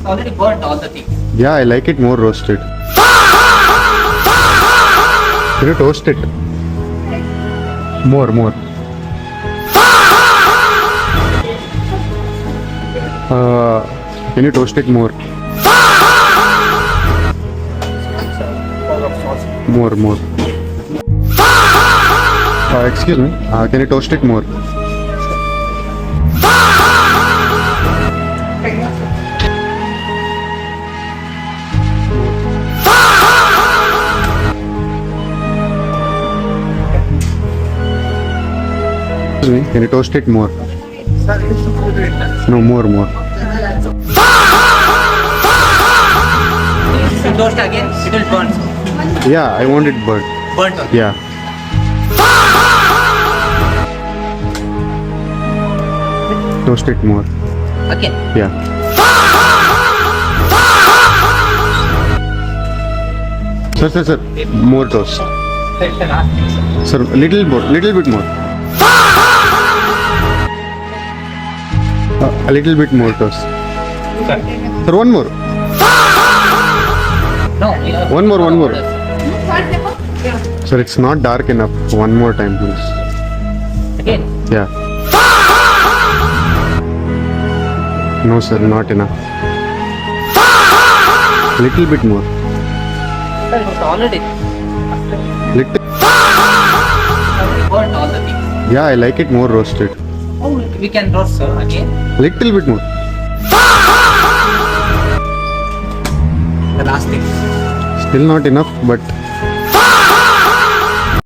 already burnt all the things. Yeah, I like it more roasted. Can you toast it? More. Can you toast it more? More. Excuse me. Can you toast it more? Excuse me. Can you toast it more? No, more. If you toast again, it will burn. Yeah, I want it burnt. Burnt only. Yeah. Toast it more. Again. Yeah. Sir. More toast. Sir, little bit more. A little bit more toast. Sir, one more. No. One more. Sir, it's not dark enough. One more time, please. Again. Yeah. No, sir, not enough. Little bit more. Sir, it was already Little. burnt all the things. Yeah, I like it more roasted. Oh, we can roast, sir, again. Little bit more. The last thing. Still not enough, but